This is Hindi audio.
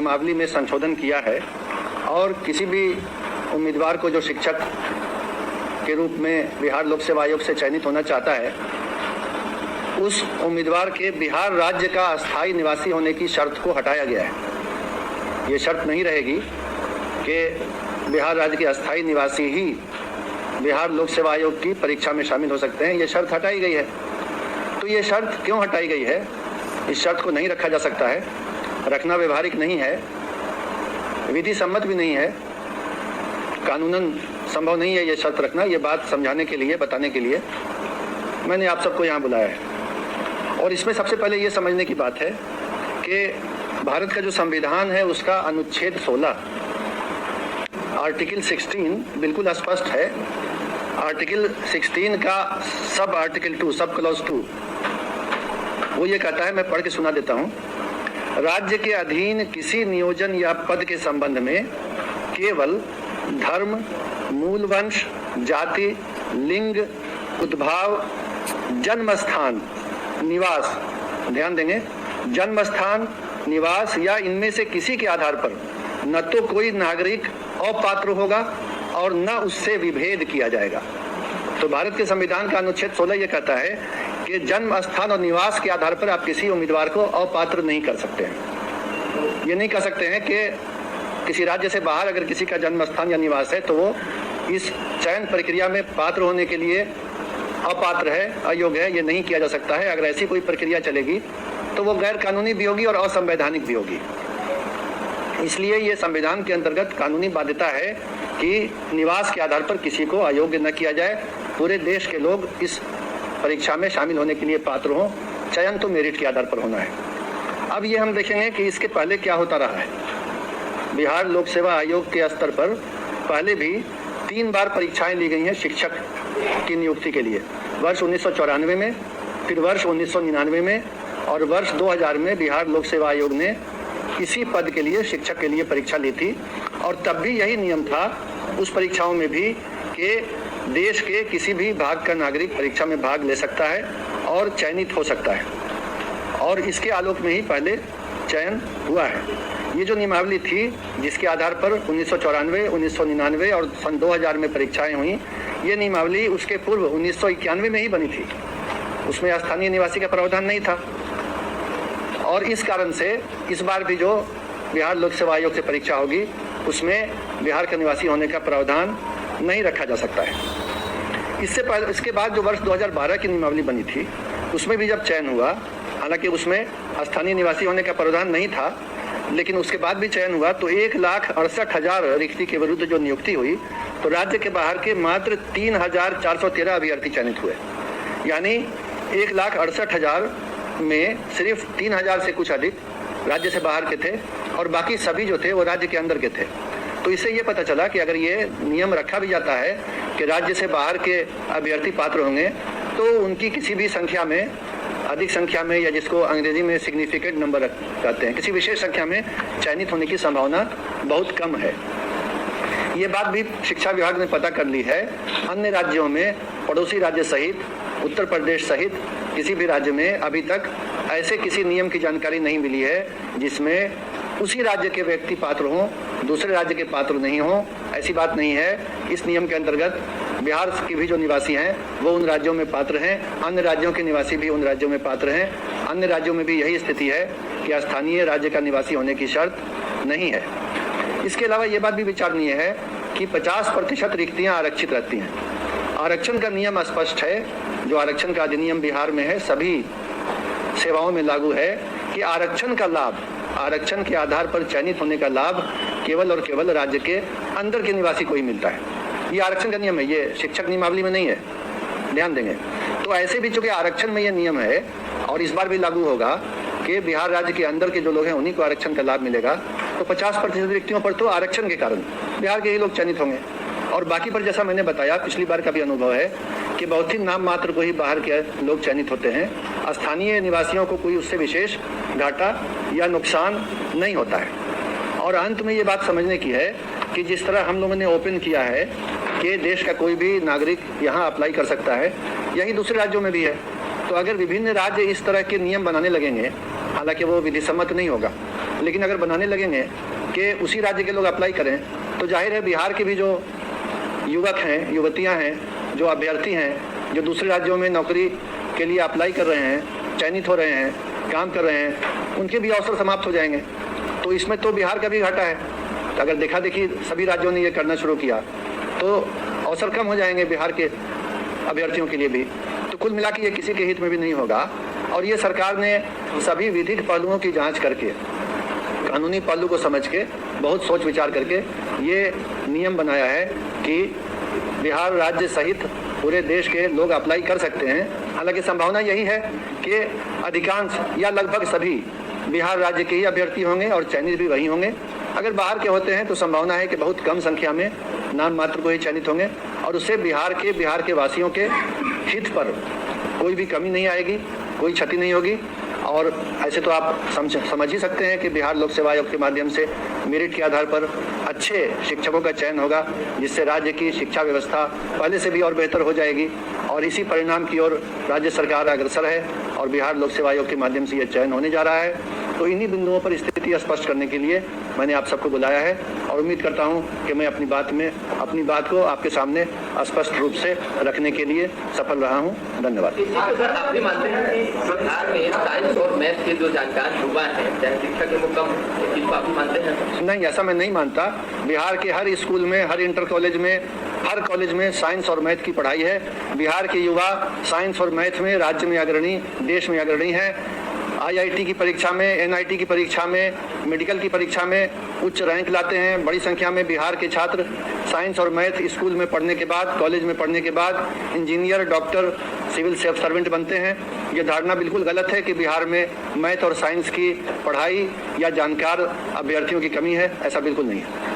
नियमावली में संशोधन किया है और किसी भी उम्मीदवार को जो शिक्षक के रूप में बिहार लोक सेवा आयोग से चयनित होना चाहता है, उस उम्मीदवार के बिहार राज्य का अस्थायी निवासी होने की शर्त को हटाया गया है। ये शर्त नहीं रहेगी कि बिहार राज्य के अस्थायी निवासी ही बिहार लोक सेवा आयोग की परीक्षा में शामिल हो सकते हैं। ये शर्त हटाई गई है। तो ये शर्त क्यों हटाई गई है? इस शर्त को नहीं रखा जा सकता है, रखना व्यवहारिक नहीं है, विधि सम्मत भी नहीं है, कानूनन संभव नहीं है ये शर्त रखना। ये बात समझाने के लिए, बताने के लिए मैंने आप सबको यहाँ बुलाया है। और इसमें सबसे पहले ये समझने की बात है कि भारत का जो संविधान है उसका अनुच्छेद 16 आर्टिकल 16 बिल्कुल स्पष्ट है। आर्टिकल 16 का सब आर्टिकल 2, सब क्लॉज 2 वो ये कहता है, मैं पढ़ के सुना देता हूँ। राज्य के अधीन किसी नियोजन या पद के संबंध में केवल धर्म, मूल वंश, जाति, लिंग, उद्भाव, जन्म स्थान, निवास, ध्यान देंगे, जन्म स्थान, निवास या इनमें से किसी के आधार पर न तो कोई नागरिक अपात्र होगा और न उससे विभेद किया जाएगा। तो भारत के संविधान का अनुच्छेद 16 ये कहता है कि जन्म स्थान और निवास के आधार पर आप किसी उम्मीदवार को अपात्र नहीं कर सकते हैं। ये नहीं कह सकते हैं कि किसी राज्य से बाहर अगर किसी का जन्म स्थान या निवास है तो वो इस चयन प्रक्रिया में पात्र होने के लिए अपात्र है, अयोग्य है। ये नहीं किया जा सकता है। अगर ऐसी कोई प्रक्रिया चलेगी तो वो गैर कानूनी भी होगी और असंवैधानिक भी होगी। इसलिए ये संविधान के अंतर्गत कानूनी बाध्यता है कि निवास के आधार पर किसी को अयोग्य न किया जाए। पूरे देश के लोग इस परीक्षा में शामिल होने के लिए पात्र हों। चयन तो मेरिट के आधार पर होना है। अब ये हम देखेंगे कि इसके पहले क्या होता रहा है। बिहार लोक सेवा आयोग के स्तर पर पहले भी 3 बार परीक्षाएं ली गई हैं शिक्षक की नियुक्ति के लिए। वर्ष 1994 में, फिर वर्ष 1999 में और वर्ष 2000 में बिहार लोक सेवा आयोग ने इसी पद के लिए, शिक्षक के लिए परीक्षा ली थी। और तब भी यही नियम था उस परीक्षाओं में भी कि देश के किसी भी भाग का नागरिक परीक्षा में भाग ले सकता है और चयनित हो सकता है। और इसके आलोक में ही पहले चयन हुआ है। ये जो नियमावली थी जिसके आधार पर 1994, 1999 और सन 2000 में परीक्षाएं हुई, ये नियमावली उसके पूर्व 1991 में ही बनी थी। उसमें स्थानीय निवासी का प्रावधान नहीं था। और इस कारण से इस बार भी जो बिहार लोक सेवा आयोग से परीक्षा होगी उसमें बिहार का निवासी होने का प्रावधान नहीं रखा जा सकता है। इसके बाद जो वर्ष 2012 की नियमावली बनी थी उसमें भी जब चयन हुआ, हालांकि उसमें स्थानीय निवासी होने का प्रावधान नहीं था, लेकिन उसके बाद भी चयन हुआ तो 1,68,000 रिक्ति के विरुद्ध जो नियुक्ति हुई तो राज्य के बाहर के मात्र 3,413 अभ्यर्थी चयनित हुए। यानी 1,68,000 में सिर्फ 3,000 से कुछ अधिक राज्य से बाहर के थे और बाकी सभी जो थे वो राज्य के अंदर के थे। तो इससे ये पता चला कि अगर ये नियम रखा भी जाता है कि राज्य से बाहर के अभ्यर्थी पात्र होंगे तो उनकी किसी भी संख्या में, अधिक संख्या में, या जिसको अंग्रेजी में सिग्निफिकेंट नंबर कहते हैं, किसी विशेष संख्या में चयनित होने की संभावना बहुत कम है। ये बात भी शिक्षा विभाग ने पता कर ली है। अन्य राज्यों में, पड़ोसी राज्य सहित, उत्तर प्रदेश सहित किसी भी राज्य में अभी तक ऐसे किसी नियम की जानकारी नहीं मिली है जिसमें उसी राज्य के व्यक्ति पात्र हों, दूसरे राज्य के पात्र नहीं हों। ऐसी बात नहीं है। इस नियम के अंतर्गत बिहार के भी जो निवासी हैं वो उन राज्यों में पात्र हैं, अन्य राज्यों के निवासी भी उन राज्यों में पात्र हैं। अन्य राज्यों में भी यही स्थिति है कि स्थानीय राज्य का निवासी होने की शर्त नहीं है। इसके अलावा ये बात भी विचारणीय है कि 50% रिक्तियां आरक्षित रहती हैं। आरक्षण का नियम स्पष्ट है, जो आरक्षण का अधिनियम बिहार में है, सभी सेवाओं में लागू है कि आरक्षण का लाभ, आरक्षण के आधार पर चयनित होने का लाभ केवल और केवल राज्य के अंदर के निवासी को ही मिलता है। ये आरक्षण का नियम है, ये शिक्षक नियमावली में नहीं है, ध्यान देंगे। तो ऐसे भी चूंकि आरक्षण में ये नियम है और इस बार भी लागू होगा कि बिहार राज्य के अंदर के जो लोग हैं उन्हीं को आरक्षण का लाभ मिलेगा, तो 50% रिक्तियों पर तो आरक्षण के कारण बिहार के ही लोग चयनित होंगे। और बाकी पर जैसा मैंने बताया, पिछली बार का भी अनुभव है कि बहुत ही नाम मात्र को ही बाहर के लोग चयनित होते हैं। स्थानीय निवासियों को कोई उससे विशेष घाटा या नुकसान नहीं होता है। और अंत में ये बात समझने की है कि जिस तरह हम लोगों ने ओपन किया है कि देश का कोई भी नागरिक यहाँ अप्लाई कर सकता है, यही दूसरे राज्यों में भी है। तो अगर विभिन्न राज्य इस तरह के नियम बनाने लगेंगे, हालांकि वो विधि सम्मत नहीं होगा, लेकिन अगर बनाने लगेंगे कि उसी राज्य के लोग अप्लाई करें तो जाहिर है बिहार के भी जो युवक हैं, युवतियां हैं, जो अभ्यर्थी हैं, जो दूसरे राज्यों में नौकरी के लिए अप्लाई कर रहे हैं, चयनित हो रहे हैं, काम कर रहे हैं, उनके भी अवसर समाप्त हो जाएंगे। तो इसमें तो बिहार का भी घाटा है। तो अगर देखा देखी सभी राज्यों ने ये करना शुरू किया तो अवसर कम हो जाएंगे बिहार के अभ्यर्थियों के लिए भी। तो कुल मिला के ये किसी के हित में भी नहीं होगा। और ये सरकार ने सभी विधिक पहलुओं की जांच करके, कानूनी पहलू को समझ के, बहुत सोच विचार करके ये नियम बनाया है कि बिहार राज्य सहित पूरे देश के लोग अप्लाई कर सकते हैं। हालांकि संभावना यही है कि अधिकांश या लगभग सभी बिहार राज्य के ही अभ्यर्थी होंगे और चयनित भी वही होंगे। अगर बाहर के होते हैं तो संभावना है कि बहुत कम संख्या में नाम मात्र को ही चयनित होंगे और उससे बिहार के वासियों के हित पर कोई भी कमी नहीं आएगी, कोई क्षति नहीं होगी। और ऐसे तो आप समझ ही सकते हैं कि बिहार लोक सेवा आयोग के माध्यम से मेरिट के आधार पर अच्छे शिक्षकों का चयन होगा, जिससे राज्य की शिक्षा व्यवस्था पहले से भी और बेहतर हो जाएगी। और इसी परिणाम की ओर राज्य सरकार अग्रसर है और बिहार लोक सेवा आयोग के माध्यम से यह चयन होने जा रहा है। तो इन्हीं बिंदुओं पर स्थिति स्पष्ट करने के लिए मैंने आप सबको बुलाया है और उम्मीद करता हूं कि मैं अपनी बात को आपके सामने स्पष्ट रूप से रखने के लिए सफल रहा हूं। धन्यवाद। आप भी मानते हैं कि बिहार में साइंस और मैथ के जो जानकार युवा हैं, चाहे शिक्षक है वो कम, इसको आप भी मानते हैं? नहीं, ऐसा मैं नहीं मानता। बिहार के हर स्कूल में, हर इंटर कॉलेज में, हर कॉलेज में साइंस और मैथ की पढ़ाई है। बिहार के युवा साइंस और मैथ में राज्य में अग्रणी, देश में अग्रणी है। IIT की परीक्षा में, NIT की परीक्षा में, मेडिकल की परीक्षा में उच्च रैंक लाते हैं। बड़ी संख्या में बिहार के छात्र साइंस और मैथ स्कूल में पढ़ने के बाद, कॉलेज में पढ़ने के बाद इंजीनियर, डॉक्टर, सिविल सर्वेंट बनते हैं। ये धारणा बिल्कुल गलत है कि बिहार में मैथ और साइंस की पढ़ाई या जानकार अभ्यर्थियों की कमी है। ऐसा बिल्कुल नहीं है।